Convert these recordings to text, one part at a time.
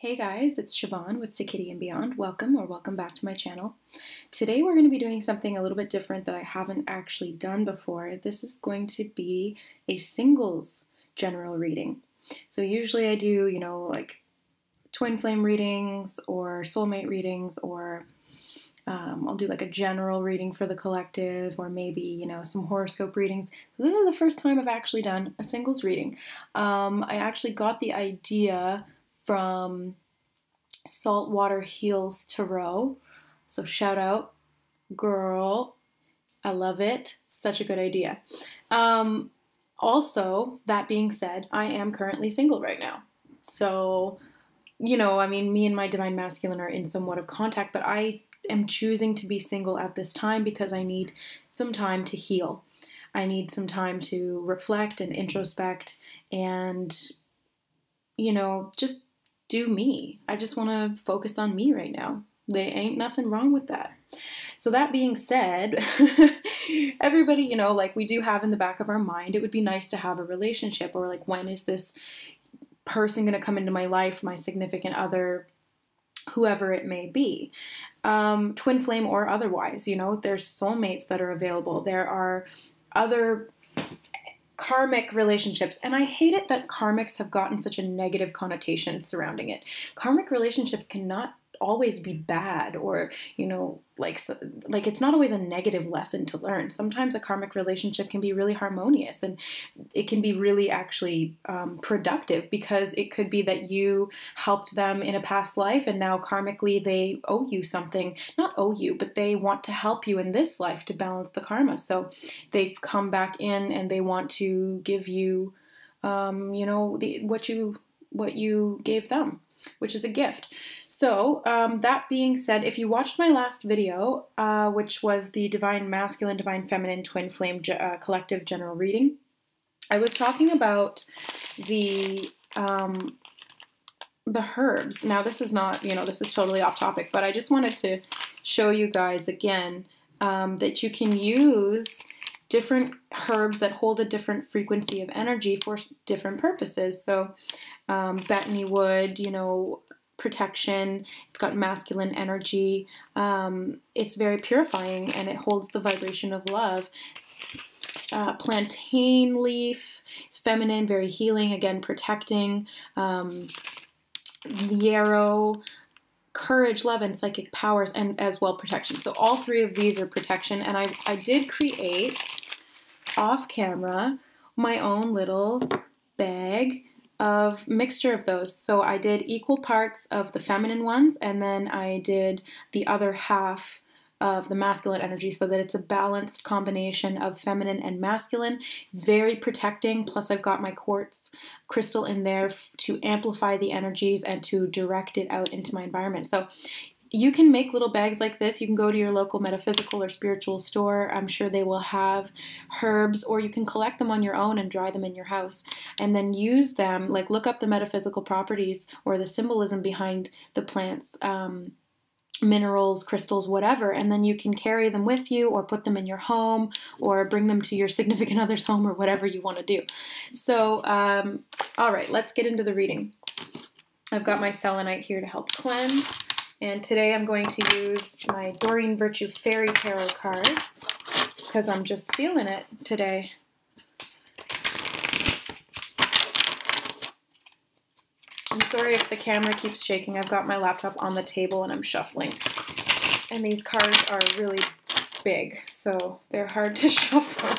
Hey guys, it's Siobhan with ToKittyandBeyond. Welcome or welcome back to my channel. Today we're going to be doing something a little bit different that I haven't actually done before. This is going to be a singles general reading. So usually I do, like Twinflame readings or Soulmate readings, or I'll do like a general reading for the collective, or maybe, some horoscope readings. So this is the first time I've actually done a singles reading. I actually got the idea from Saltwater Heals Tarot. So shout out, Guuuurl. I love it. Such a good idea. Also, that being said, I am currently single right now. So, me and my divine masculine are in somewhat of contact, but I am choosing to be single at this time because I need some time to heal. I need some time to reflect and introspect and, just do me. I just want to focus on me right now. There ain't nothing wrong with that. So that being said, everybody, like we do have in the back of our mind, it would be nice to have a relationship, or like, when is this person going to come into my life, my significant other, whoever it may be, twin flame or otherwise. There's soulmates that are available. There are other karmic relationships, and I hate it that karmics have gotten such a negative connotation surrounding it. Karmic relationships cannot always be bad, or like it's not always a negative lesson to learn. Sometimes a karmic relationship can be really harmonious, and it can be really actually productive, because it could be that you helped them in a past life and now karmically they owe you something. Not owe you, but they want to help you in this life to balance the karma. So they've come back in and they want to give you what you gave them, which is a gift. So that being said, if you watched my last video, which was the Divine Masculine, Divine Feminine, Twin Flame Collective General Reading, I was talking about the herbs. Now this is not, this is totally off topic, but I just wanted to show you guys again that you can use different herbs that hold a different frequency of energy for different purposes. So Bethany wood, protection, it's got masculine energy, it's very purifying, and it holds the vibration of love. Plantain leaf is feminine, very healing, again protecting. Yarrow, courage, love, and psychic powers, and as well protection. So all three of these are protection, and I did create off camera my own little bag of mixture of those. So I did equal parts of the feminine ones, and then I did the other half of the masculine energy, so that it's a balanced combination of feminine and masculine, very protecting. Plus I've got my quartz crystal in there to amplify the energies and to direct it out into my environment. So you can make little bags like this. You can go to your local metaphysical or spiritual store. I'm sure they will have herbs, or you can collect them on your own and dry them in your house, and then use them, like look up the metaphysical properties or the symbolism behind the plants, minerals, crystals, whatever, and then you can carry them with you, or put them in your home, or bring them to your significant other's home, or whatever you want to do. So, all right, let's get into the reading. I've got my selenite here to help cleanse. And today I'm going to use my Doreen Virtue Fairy Tarot cards, because I'm just feeling it today. I'm sorry if the camera keeps shaking. I've got my laptop on the table and I'm shuffling. And these cards are really big, so they're hard to shuffle.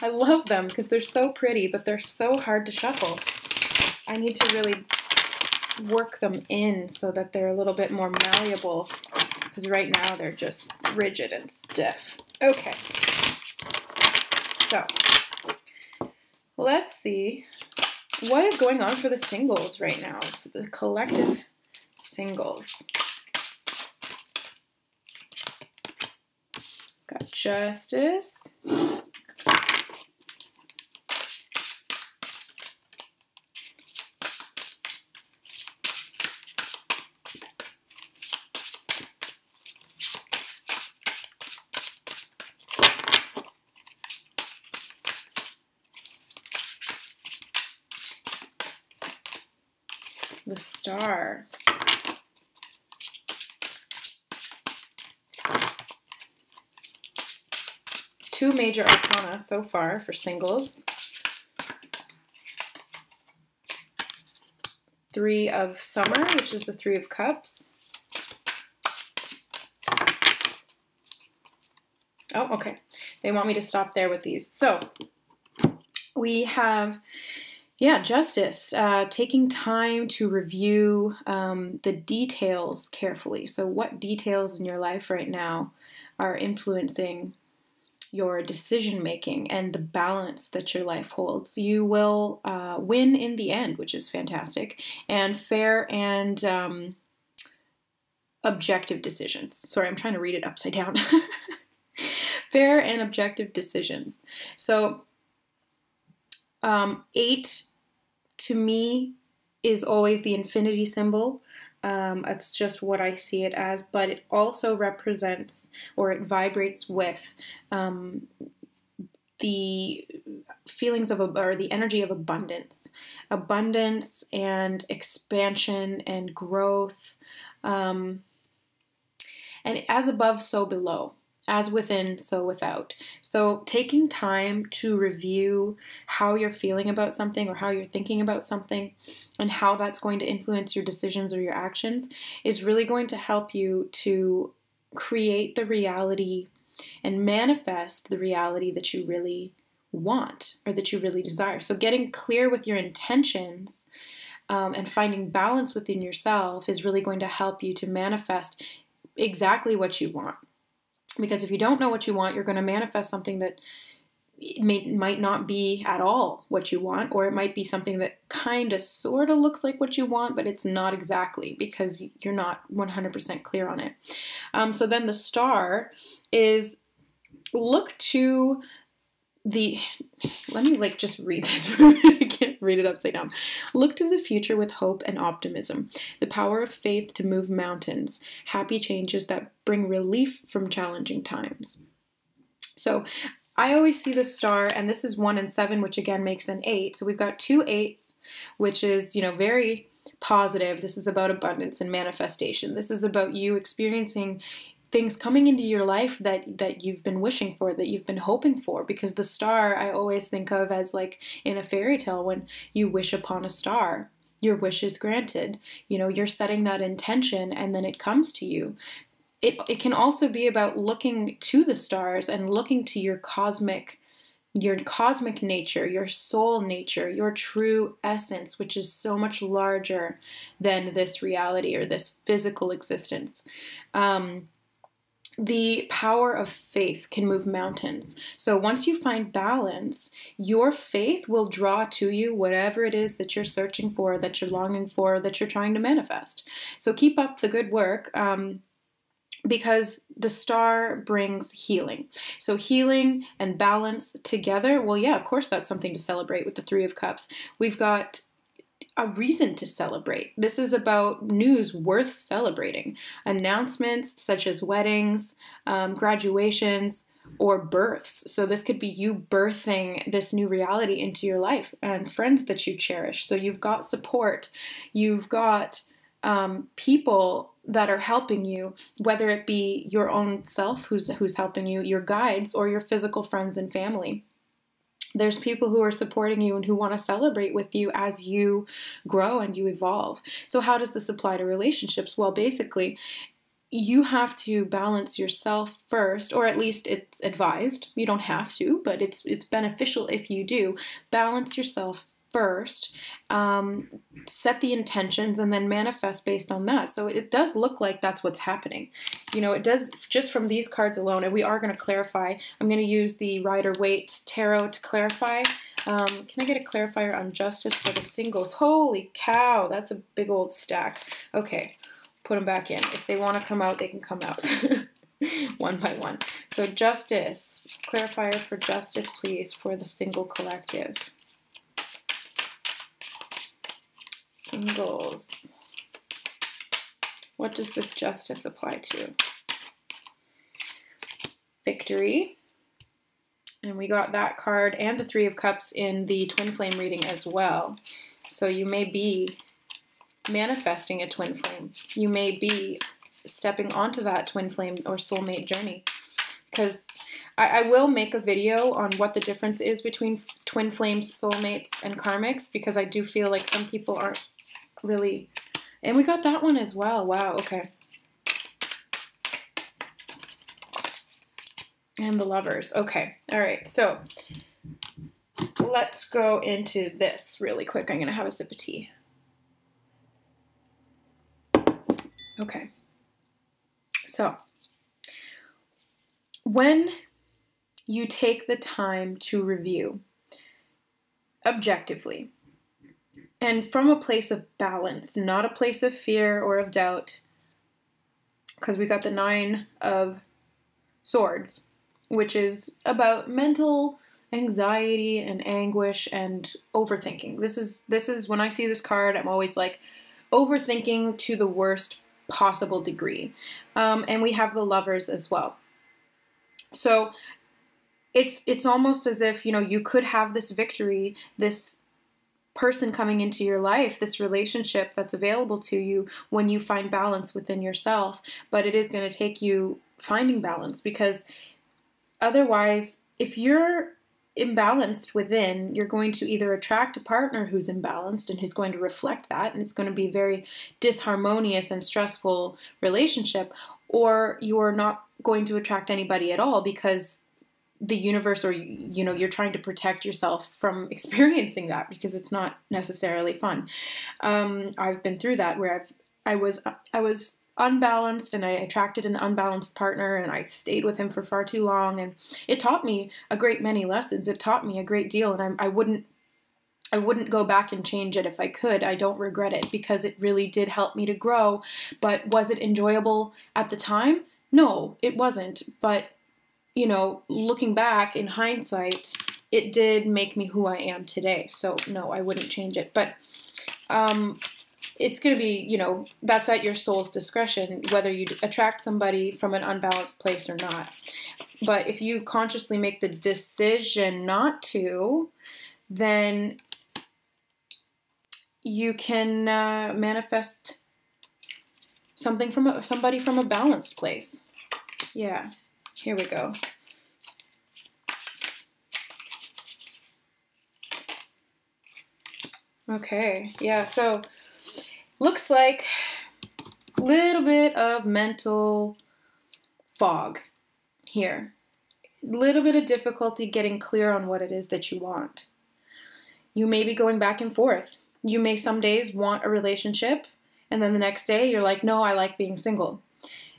I love them because they're so pretty, but they're so hard to shuffle. I need to really work them in so that they're a little bit more malleable, because right now they're just rigid and stiff. Okay, so let's see what is going on for the singles right now, for the collective singles. Got Justice, the Star, 2 major arcana so far for singles. 3 of Summer, which is the 3 of Cups. Oh, okay. They want me to stop there with these. So we have, yeah, Justice, taking time to review the details carefully. So what details in your life right now are influencing your decision making and the balance that your life holds. You will win in the end, which is fantastic, and fair and objective decisions. Sorry, I'm trying to read it upside down. Fair and objective decisions. So 8 to me is always the infinity symbol. It's just what I see it as, but it also represents, or it vibrates with, the feelings of, or the energy of abundance and expansion and growth, and as above, so below. As within, so without. So taking time to review how you're feeling about something or how you're thinking about something and how that's going to influence your decisions or your actions is really going to help you to create the reality and manifest the reality that you really want or that you really desire. So getting clear with your intentions and finding balance within yourself is really going to help you to manifest exactly what you want. Because if you don't know what you want, you're going to manifest something that might not be at all what you want, or it might be something that kind of sort of looks like what you want, but it's not exactly because you're not 100% clear on it. So then the star is look to the, let me like just read this. I can't read it upside down. Look to the future with hope and optimism, the power of faith to move mountains, happy changes that bring relief from challenging times. So I always see the star, and this is 1 and 7, which again makes an 8. So we've got 2 8s, which is, you know, very positive. This is about abundance and manifestation. This is about you experiencing things coming into your life that you've been wishing for, that you've been hoping for, because the star I always think of as like in a fairy tale, when you wish upon a star, your wish is granted. You know, you're setting that intention and then it comes to you. It can also be about looking to the stars and looking to your cosmic nature, your soul nature, your true essence, which is so much larger than this reality or this physical existence. The power of faith can move mountains. So once you find balance, your faith will draw to you whatever it is that you're searching for, that you're longing for, that you're trying to manifest. So keep up the good work, because the star brings healing. So healing and balance together, well, yeah, of course that's something to celebrate with the 3 of Cups. We've got a reason to celebrate. This is about news worth celebrating. Announcements such as weddings, graduations, or births. So this could be you birthing this new reality into your life, and friends that you cherish. So you've got support. You've got people that are helping you, whether it be your own self who's helping you, your guides, or your physical friends and family. There's people who are supporting you and who want to celebrate with you as you grow and you evolve. So how does this apply to relationships? Well, basically, you have to balance yourself first, or at least it's advised. You don't have to, but it's beneficial if you do. Balance yourself first, set the intentions, and then manifest based on that. So it does look like that's what's happening. You know, it does just from these cards alone, and we are going to clarify. I'm going to use the Rider-Waite Tarot to clarify. Can I get a clarifier on Justice for the singles? Holy cow, that's a big old stack. Okay, put them back in. If they want to come out, they can come out. One by one. So Justice, clarifier for Justice, please, for the single collective. Singles. What does this Justice apply to? Victory. And we got that card and the 3 of Cups in the Twinflame reading as well. So you may be manifesting a twin flame. You may be stepping onto that twin flame or soulmate journey. Because I will make a video on what the difference is between twin flames, soulmates, and karmics, because I do feel like some people aren't really... And we got that one as well. Wow, okay. And the lovers. Okay, all right. So let's go into this really quick. I'm going to have a sip of tea. Okay. So when you take the time to review objectively and from a place of balance, not a place of fear or of doubt, because we got the 9 of Swords, which is about mental anxiety and anguish and overthinking. This is when I see this card, I'm always like overthinking to the worst possible degree. And we have the Lovers as well. So it's almost as if, you know, you could have this victory, this person coming into your life, this relationship that's available to you when you find balance within yourself, but it is going to take you finding balance, because otherwise, if you're imbalanced within, you're going to either attract a partner who's imbalanced and who's going to reflect that, and it's going to be a very disharmonious and stressful relationship, or you're not going to attract anybody at all, because the universe, or you know, you're trying to protect yourself from experiencing that, because it's not necessarily fun. I've been through that, where I was unbalanced and I attracted an unbalanced partner, and I stayed with him for far too long, and it taught me a great many lessons. It taught me a great deal, and I wouldn't go back and change it if I could. I don't regret it, because it really did help me to grow. But was it enjoyable at the time? No, it wasn't. But you know, looking back in hindsight, it did make me who I am today. So no, I wouldn't change it. But it's going to be, you know, that's at your soul's discretion, whether you attract somebody from an unbalanced place or not. But if you consciously make the decision not to, then you can manifest something from somebody from a balanced place. Yeah. Here we go. Okay, yeah, so looks like a little bit of mental fog here. A little bit of difficulty getting clear on what it is that you want. You may be going back and forth. You may some days want a relationship, and then the next day you're like, no, I like being single.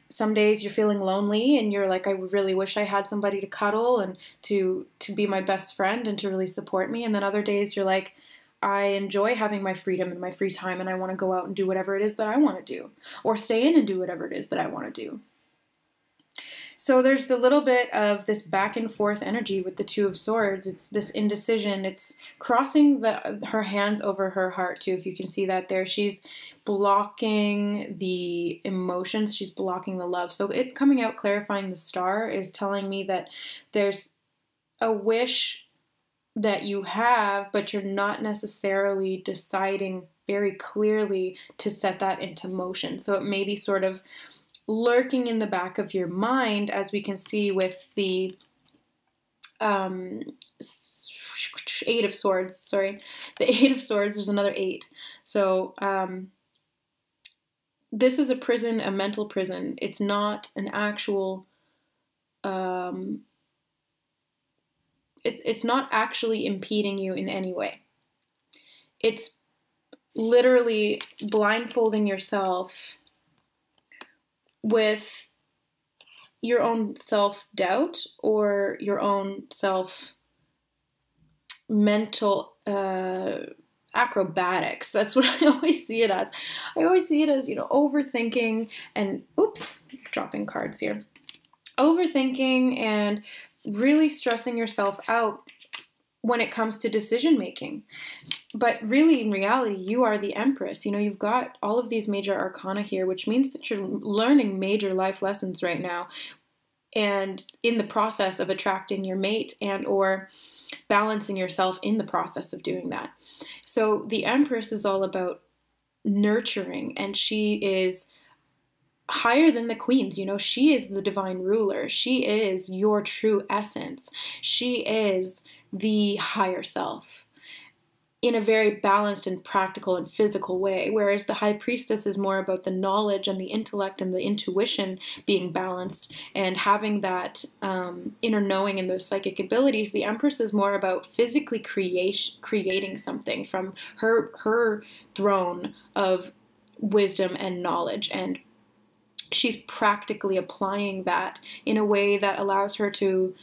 Some days you're feeling lonely and you're like, I really wish I had somebody to cuddle and to be my best friend and to really support me. And then other days you're like, I enjoy having my freedom and my free time, and I want to go out and do whatever it is that I want to do, or stay in and do whatever it is that I want to do. So there's the little bit of this back and forth energy with the 2 of Swords. It's this indecision. It's crossing her hands over her heart too, if you can see that there. She's blocking the emotions. She's blocking the love. So it coming out, clarifying the Star, is telling me that there's a wish that you have, but you're not necessarily deciding very clearly to set that into motion. So it may be sort of lurking in the back of your mind, as we can see with the 8 of Swords, sorry. The 8 of Swords, there's another 8. So this is a prison, a mental prison. It's not an actual, it's not actually impeding you in any way. It's literally blindfolding yourself with your own self-doubt or your own mental acrobatics. That's what I always see it as. I always see it as, you know, overthinking and, oops, dropping cards here. Overthinking and really stressing yourself out when it comes to decision making. But really, in reality, you are the Empress. You know, you've got all of these major arcana here, which means that you're learning major life lessons right now, and in the process of attracting your mate and or balancing yourself in the process of doing that. So the Empress is all about nurturing, and she is higher than the queens. You know, she is the divine ruler. She is your true essence. She is the higher self in a very balanced and practical and physical way, whereas the high priestess is more about the knowledge and the intellect and the intuition being balanced and having that inner knowing and those psychic abilities. The empress is more about physically creating something from her throne of wisdom and knowledge, and she's practically applying that in a way that allows her to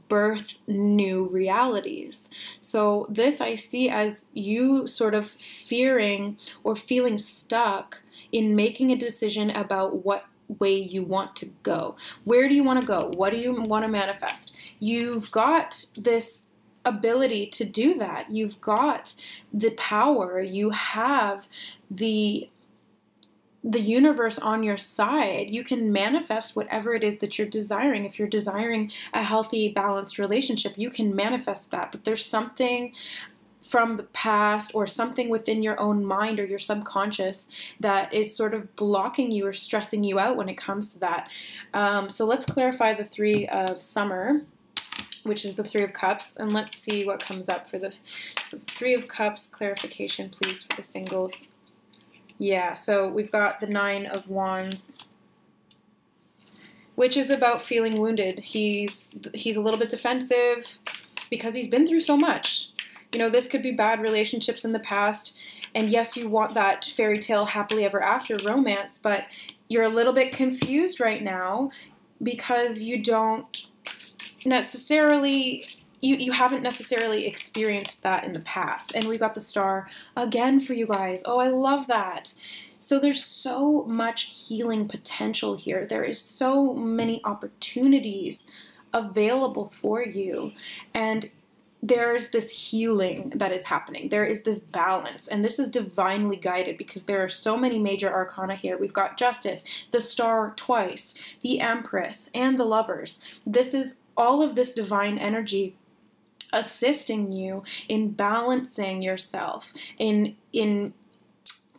birth new realities. So this I see as you sort of fearing or feeling stuck in making a decision about what way you want to go. Where do you want to go? What do you want to manifest? You've got this ability to do that. You've got the power. You have the universe on your side. You can manifest whatever it is that you're desiring. If you're desiring a healthy, balanced relationship, you can manifest that. But there's something from the past or something within your own mind or your subconscious that is sort of blocking you or stressing you out when it comes to that. So let's clarify the Three of Summer, which is the Three of Cups, and let's see what comes up for this. So Three of Cups, clarification please for the singles. Yeah, so we've got the Nine of Wands, which is about feeling wounded. He's a little bit defensive because he's been through so much. You know, this could be bad relationships in the past, and yes, you want that fairy tale happily ever after romance, but you're a little bit confused right now because you don't necessarily... You haven't necessarily experienced that in the past. And we've got the Star again for you guys. Oh, I love that. So there's so much healing potential here. There is so many opportunities available for you. And there's this healing that is happening. There is this balance. And this is divinely guided because there are so many major arcana here. We've got Justice, the Star twice, the Empress, and the Lovers. This is all of this divine energy assisting you in balancing yourself, in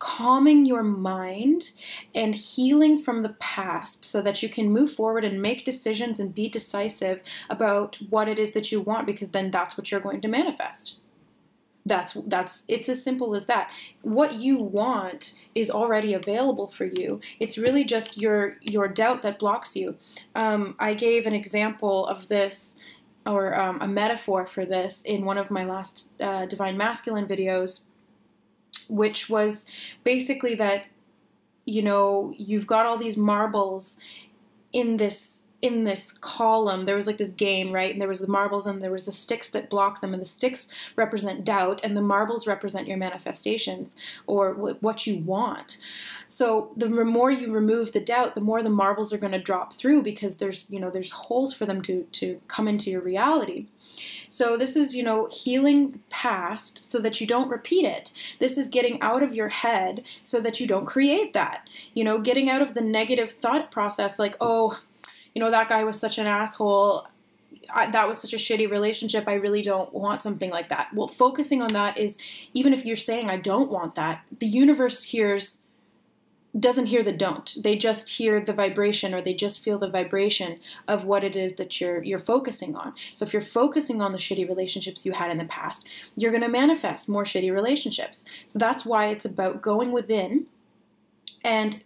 calming your mind and healing from the past so that you can move forward and make decisions and be decisive about what it is that you want, because then that's what you're going to manifest. It's as simple as that. What you want is already available for you. It's really just your doubt that blocks you. I gave an example of this, or a metaphor for this, in one of my last Divine Masculine videos, which was basically that, you know, you've got all these marbles in this column. There was like this game, right? And there was the marbles and there was the sticks that block them, and the sticks represent doubt and the marbles represent your manifestations or what you want. So the more you remove the doubt, the more the marbles are going to drop through, because there's holes for them to come into your reality. So this is, healing past so that you don't repeat it. This is getting out of your head so that you don't create that. Getting out of the negative thought process, like, oh, that guy was such an asshole. That was such a shitty relationship. I really don't want something like that. Well, focusing on that is, even if you're saying, I don't want that, the universe doesn't hear the don't. They just hear the vibration, or they just feel the vibration of what it is that you're focusing on. So if you're focusing on the shitty relationships you had in the past, you're going to manifest more shitty relationships. So that's why it's about going within and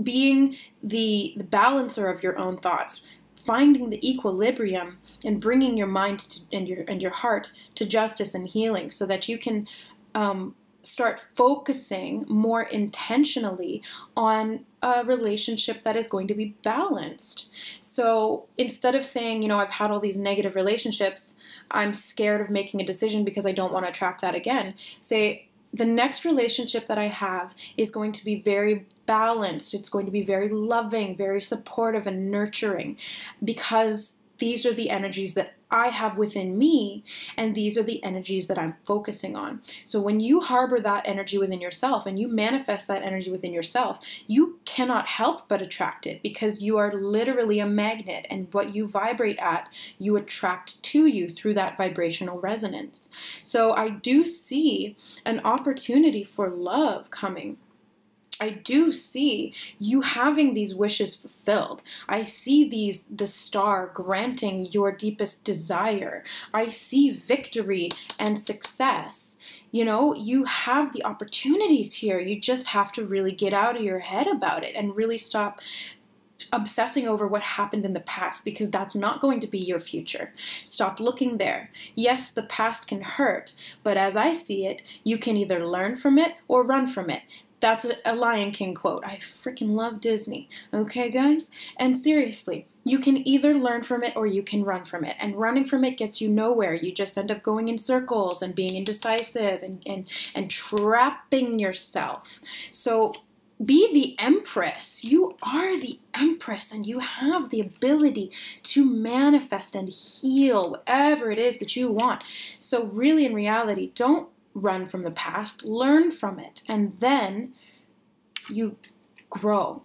being the balancer of your own thoughts, finding the equilibrium and bringing your mind and your heart to justice and healing, so that you can start focusing more intentionally on a relationship that is going to be balanced. So instead of saying, I've had all these negative relationships, I'm scared of making a decision because I don't want to attract that again, say, the next relationship that I have is going to be very balanced. It's going to be very loving, very supportive and nurturing, because these are the energies that I have within me, and these are the energies that I'm focusing on. So when you harbor that energy within yourself and you manifest that energy within yourself, you cannot help but attract it, because you are literally a magnet, and what you vibrate at, you attract to you through that vibrational resonance. So I do see an opportunity for love coming. I do see you having these wishes fulfilled. I see the star granting your deepest desire. I see victory and success. You know, you have the opportunities here. You just have to really get out of your head about it and really stop obsessing over what happened in the past, because that's not going to be your future. Stop looking there. Yes, the past can hurt, but as I see it, you can either learn from it or run from it. That's a Lion King quote. I freaking love Disney. Okay, guys? And seriously, you can either learn from it or you can run from it. And running from it gets you nowhere. You just end up going in circles and being indecisive and trapping yourself. So be the Empress. You are the Empress, and you have the ability to manifest and heal whatever it is that you want. So really, in reality, don't run from the past, learn from it, and then you grow.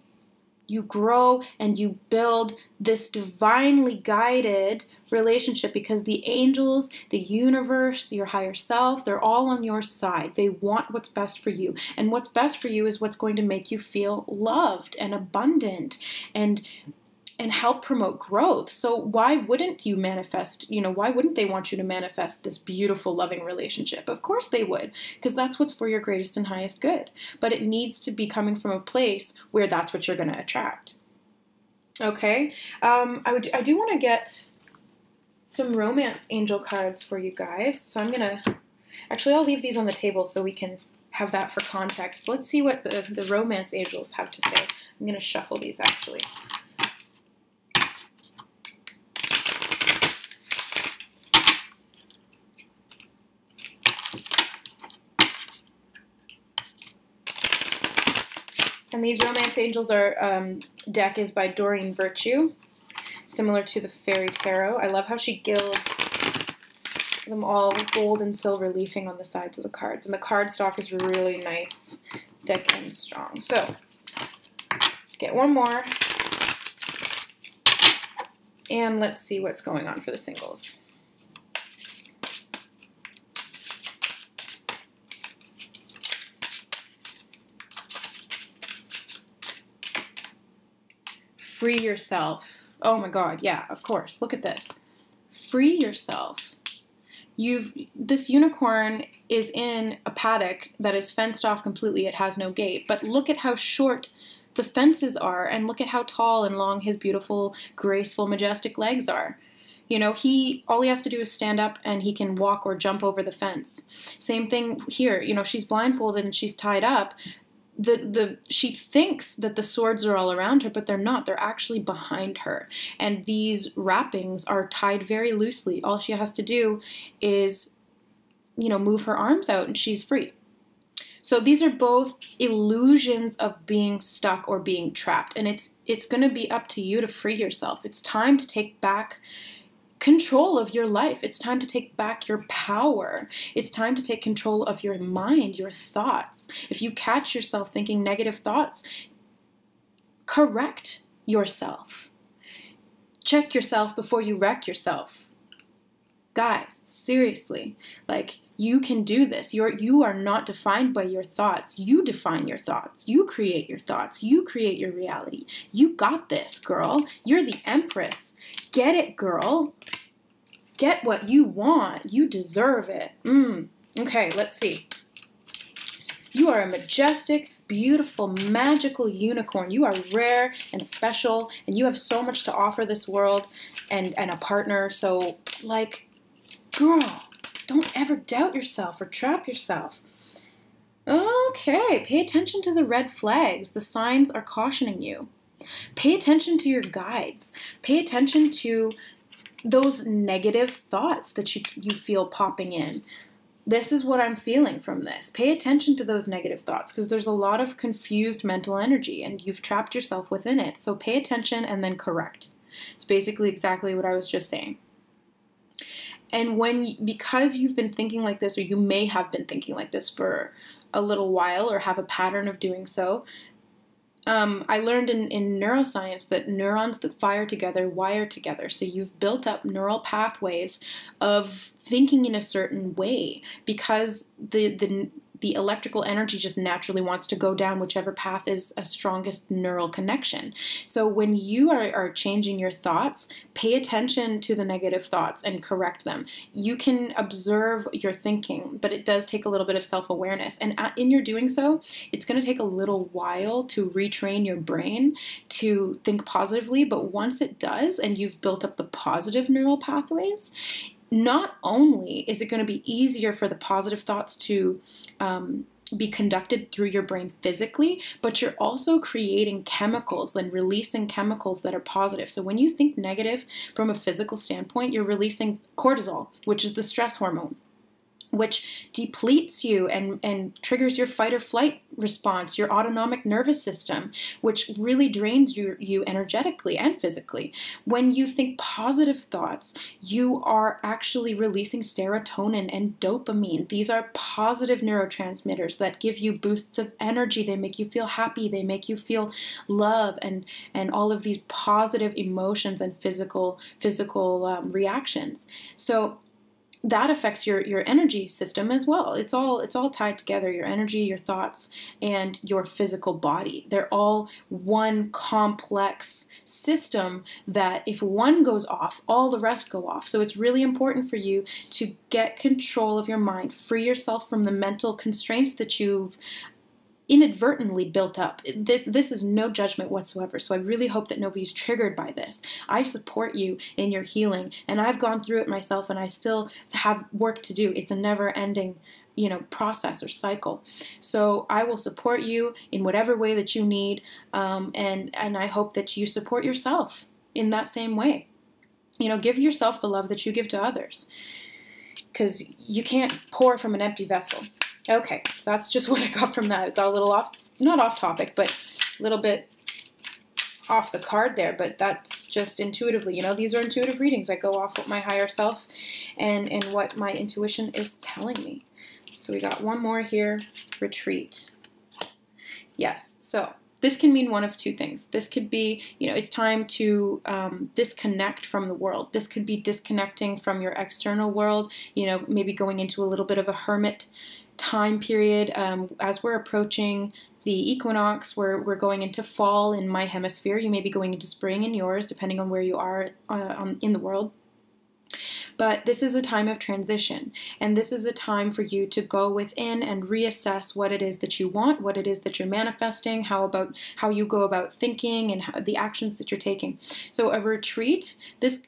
You grow and you build this divinely guided relationship, because the angels, the universe, your higher self, they're all on your side. They want what's best for you. And what's best for you is what's going to make you feel loved and abundant and help promote growth. So why wouldn't you manifest, why wouldn't they want you to manifest this beautiful, loving relationship? Of course they would, because that's what's for your greatest and highest good. But it needs to be coming from a place where that's what you're going to attract. Okay? I do want to get some romance angel cards for you guys. So I'm going to, actually I'll leave these on the table so we can have that for context. Let's see what the romance angels have to say. I'm going to shuffle these actually. And these romance angels are, deck is by Doreen Virtue, similar to the Fairy Tarot. I love how she gilds them all with gold and silver leafing on the sides of the cards. And the cardstock is really nice, thick and strong. So, get one more. And let's see what's going on for the singles. Free yourself. Oh my God, yeah, of course. Look at this. Free yourself. This unicorn is in a paddock that is fenced off completely. It has no gate. But look at how short the fences are, and look at how tall and long his beautiful, graceful, majestic legs are. All he has to do is stand up and he can walk or jump over the fence. Same thing here. She's blindfolded and she's tied up. She thinks that the swords are all around her, but they're not. They're actually behind her. And these wrappings are tied very loosely. All she has to do is, move her arms out and she's free. So these are both illusions of being stuck or being trapped. And it's going to be up to you to free yourself. It's time to take back control of your life. It's time to take back your power. It's time to take control of your mind, your thoughts. If you catch yourself thinking negative thoughts, correct yourself. Check yourself before you wreck yourself. Guys, seriously, you can do this. You are not defined by your thoughts. You define your thoughts. You create your thoughts. You create your reality. You got this, girl. You're the Empress. Get it, girl. Get what you want. You deserve it. Okay, let's see. You are a majestic, beautiful, magical unicorn. You are rare and special, and you have so much to offer this world and a partner. So, girl, don't ever doubt yourself or trap yourself. Okay, pay attention to the red flags. The signs are cautioning you. Pay attention to your guides. Pay attention to those negative thoughts that you feel popping in. This is what I'm feeling from this. Pay attention to those negative thoughts, because there's a lot of confused mental energy and you've trapped yourself within it. So pay attention and then correct. It's basically exactly what I was just saying. And because you've been thinking like this, or you may have been thinking like this for a little while or have a pattern of doing so, I learned in neuroscience that neurons that fire together wire together. So you've built up neural pathways of thinking in a certain way, because the the electrical energy just naturally wants to go down whichever path is a strongest neural connection. So when you are changing your thoughts, pay attention to the negative thoughts and correct them. You can observe your thinking, but it does take a little bit of self-awareness. And in your doing so, it's going to take a little while to retrain your brain to think positively. But once it does, and you've built up the positive neural pathways, not only is it going to be easier for the positive thoughts to be conducted through your brain physically, but you're also creating chemicals and releasing chemicals that are positive. So when you think negative from a physical standpoint, you're releasing cortisol, which is the stress hormone, which depletes you and triggers your fight or flight response, your autonomic nervous system, which really drains you energetically and physically. When you think positive thoughts, you are actually releasing serotonin and dopamine. These are positive neurotransmitters that give you boosts of energy. They make you feel happy. They make you feel love and all of these positive emotions and physical reactions. So that affects your energy system as well. It's all tied together, your energy, your thoughts, and your physical body. They're all one complex system that if one goes off, all the rest go off. So it's really important for you to get control of your mind, free yourself from the mental constraints that you've inadvertently built up. This is no judgment whatsoever, so I really hope that nobody's triggered by this. I support you in your healing, and I've gone through it myself, and I still have work to do. It's a never-ending, process or cycle. So I will support you in whatever way that you need, and I hope that you support yourself in that same way. Give yourself the love that you give to others, because you can't pour from an empty vessel. Okay, so that's just what I got from that. It got a little not off topic, but a little bit off the card there, but that's just intuitively. These are intuitive readings. I go off what my higher self and what my intuition is telling me. So we got one more here, retreat. Yes, so this can mean one of two things. This could be, it's time to disconnect from the world. This could be disconnecting from your external world, maybe going into a little bit of a hermit time period. As we're approaching the equinox, we're going into fall in my hemisphere. You may be going into spring in yours, depending on where you are in the world. But this is a time of transition, and this is a time for you to go within and reassess what it is that you want, what it is that you're manifesting, how you go about thinking, and the actions that you're taking. So a retreat, this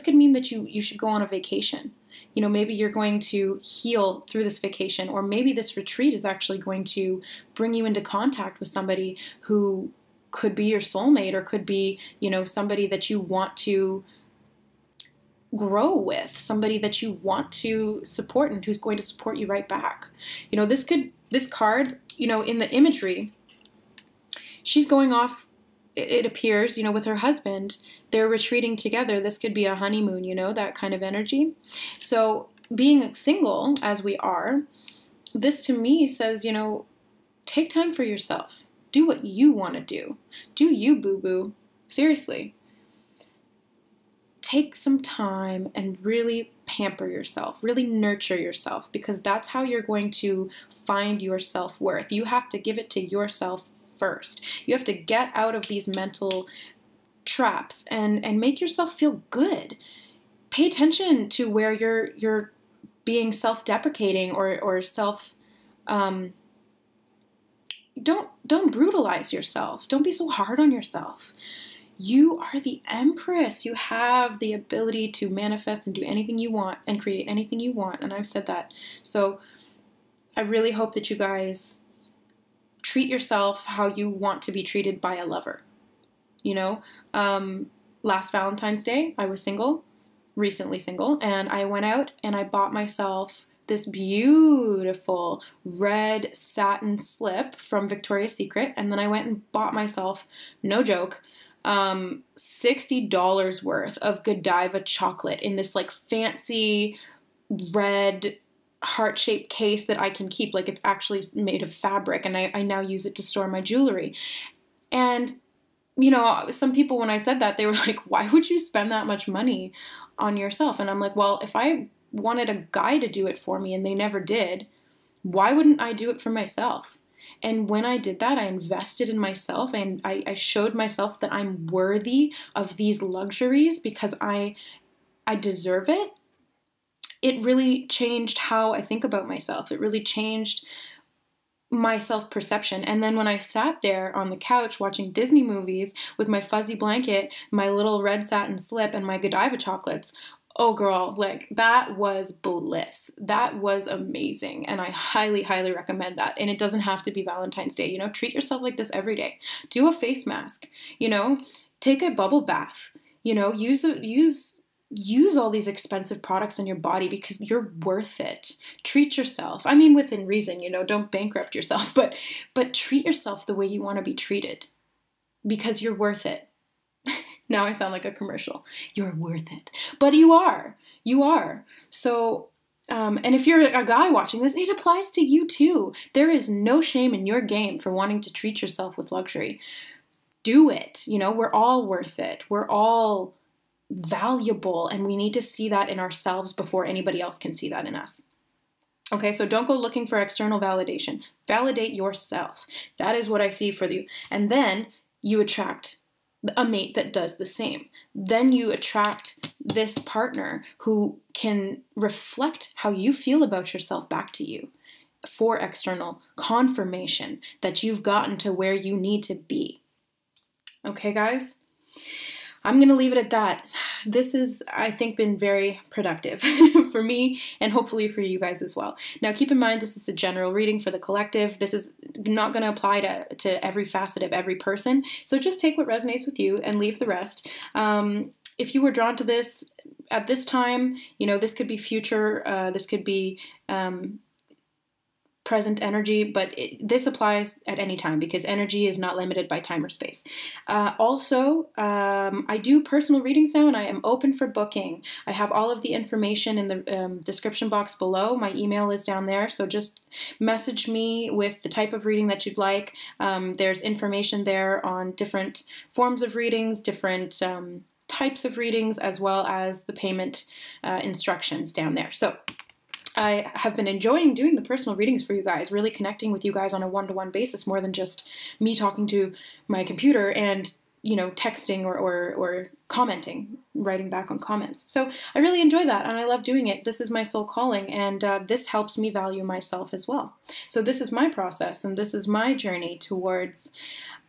could mean that you should go on a vacation. Maybe you're going to heal through this vacation, or maybe this retreat is actually going to bring you into contact with somebody who could be your soulmate, or could be, somebody that you want to grow with, somebody that you want to support and who's going to support you right back. This card, in the imagery, she's going off, it appears, with her husband. They're retreating together. This could be a honeymoon, that kind of energy. So being single, as we are, this to me says, take time for yourself. Do what you want to do. Do you, boo-boo. Seriously. Take some time and really pamper yourself, really nurture yourself, because that's how you're going to find your self-worth. You have to give it to yourself first. You have to get out of these mental traps and make yourself feel good. Pay attention to where you're being self-deprecating or self don't brutalize yourself. Don't be so hard on yourself. You are the Empress. You have the ability to manifest and do anything you want and create anything you want. And I've said that. So I really hope that you guys treat yourself how you want to be treated by a lover. Last Valentine's Day, I was single, recently single, and I went out and I bought myself this beautiful red satin slip from Victoria's Secret. And then I went and bought myself, no joke, $60 worth of Godiva chocolate in this fancy red heart-shaped case that I can keep. It's actually made of fabric, and I now use it to store my jewelry. And some people, when I said that, they were like, why would you spend that much money on yourself? And I'm like, well, if I wanted a guy to do it for me and they never did, Why wouldn't I do it for myself? And when I did that, I invested in myself and I showed myself that I'm worthy of these luxuries because I deserve it. It really changed how I think about myself. It really changed my self-perception. And then when I sat there on the couch watching Disney movies with my fuzzy blanket, my little red satin slip, and my Godiva chocolates, oh girl, like that was bliss. That was amazing. And I highly, highly recommend that. And it doesn't have to be Valentine's Day. You know, treat yourself like this every day. Do a face mask, you know, take a bubble bath, you know, use all these expensive products on your body because you're worth it. Treat yourself. I mean, within reason, you know, don't bankrupt yourself, but treat yourself the way you want to be treated because you're worth it. Now I sound like a commercial. You're worth it. But you are. You are. So, and if you're a guy watching this, it applies to you too. There is no shame in your game for wanting to treat yourself with luxury. Do it. You know, we're all worth it. We're all valuable, and we need to see that in ourselves before anybody else can see that in us. Okay, so don't go looking for external validation. Validate yourself. That is what I see for you. And then you attract a mate that does the same. Then you attract this partner who can reflect how you feel about yourself back to you for external confirmation that you've gotten to where you need to be. Okay, guys? I'm going to leave it at that. This has, I think, been very productive for me and hopefully for you guys as well. Now, keep in mind, this is a general reading for the collective. This is not going to apply to every facet of every person. So just take what resonates with you and leave the rest. If you were drawn to this at this time, you know, this could be future, this could be present energy, but this applies at any time because energy is not limited by time or space. Also, I do personal readings now and I am open for booking. I have all of the information in the description box below. My email is down there, so just message me with the type of reading that you'd like. There's information there on different forms of readings, different types of readings, as well as the payment instructions down there. So I have been enjoying doing the personal readings for you guys, really connecting with you guys on a one-to-one basis more than just me talking to my computer and, you know, texting or commenting, writing back on comments. So I really enjoy that and I love doing it. This is my soul calling and this helps me value myself as well. So this is my process and this is my journey towards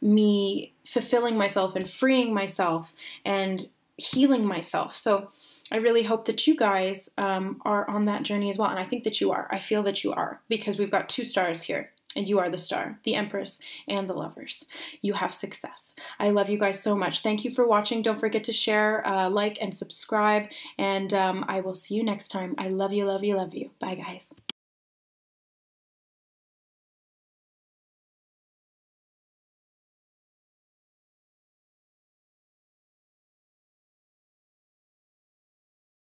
me fulfilling myself and freeing myself and healing myself. So I really hope that you guys are on that journey as well. And I think that you are. I feel that you are because we've got 2 stars here. And you are the star, the Empress, and the Lovers. You have success. I love you guys so much. Thank you for watching. Don't forget to share, like, and subscribe. And I will see you next time. I love you, love you, love you. Bye, guys.